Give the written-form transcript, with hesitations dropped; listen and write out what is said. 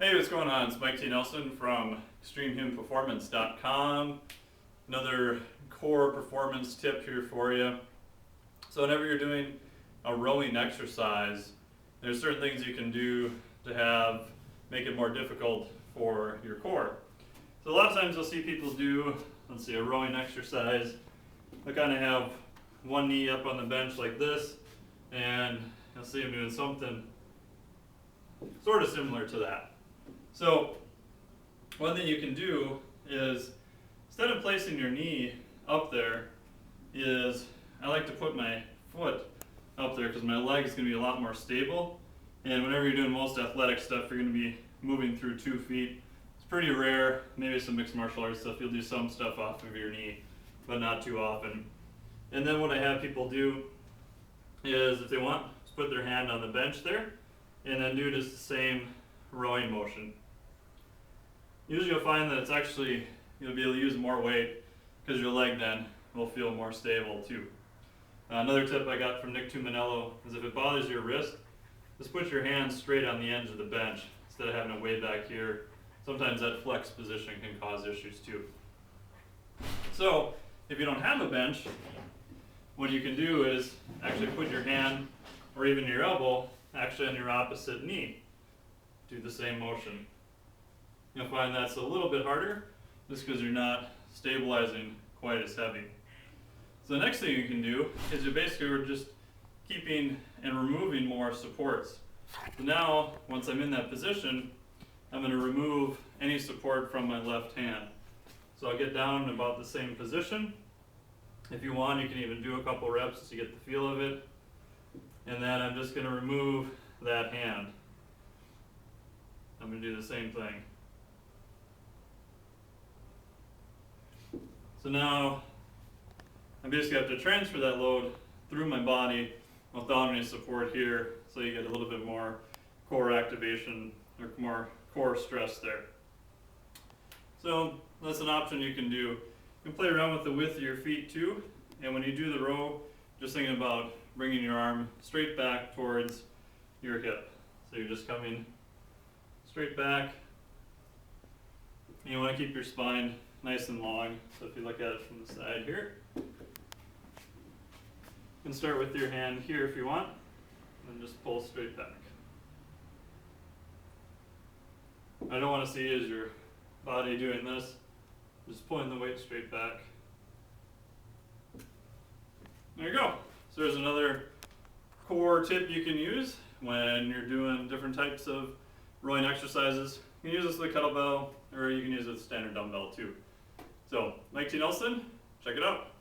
Hey, what's going on? It's Mike T. Nelson from ExtremeHumanPerformance.com. Another core performance tip here for you. So whenever you're doing a rowing exercise, there's certain things you can do to make it more difficult for your core. So a lot of times you'll see people do, let's see, a rowing exercise. They kind of have one knee up on the bench like this, and you'll see them doing something sort of similar to that. So one thing you can do is, instead of placing your knee up there, I like to put my foot up there because my leg is going to be a lot more stable. And whenever you're doing most athletic stuff, you're going to be moving through 2 feet. It's pretty rare, maybe some mixed martial arts stuff, you'll do some stuff off of your knee, but not too often. And then what I have people do is, if they want, just put their hand on the bench there, and then do just the same rowing motion. Usually you'll find that you'll be able to use more weight because your leg then will feel more stable too. Another tip I got from Nick Tuminello is, if it bothers your wrist, just put your hands straight on the edge of the bench instead of having it way back here. Sometimes that flex position can cause issues too. So if you don't have a bench, what you can do is actually put your hand or even your elbow actually on your opposite knee. Do the same motion. You'll find that's a little bit harder just because you're not stabilizing quite as heavy. So the next thing you can do is we're just keeping and removing more supports. So now, once I'm in that position, I'm going to remove any support from my left hand. So I'll get down in about the same position. If you want, you can even do a couple reps to get the feel of it. And then I'm just going to remove that hand. I'm going to do the same thing. So now I basically have to transfer that load through my body without any support here, so you get a little bit more core activation or more core stress there. So that's an option you can do. You can play around with the width of your feet too, and when you do the row, just thinking about bringing your arm straight back towards your hip. So you're just coming straight back. You want to keep your spine nice and long. So if you look at it from the side here, you can start with your hand here if you want, and then just pull straight back. What I don't want to see is your body doing this, just pulling the weight straight back. There you go. So there's another core tip you can use when you're doing different types of rowing exercises. You can use this with a kettlebell, or you can use it with a standard dumbbell too. So, Mike T. Nelson, check it out.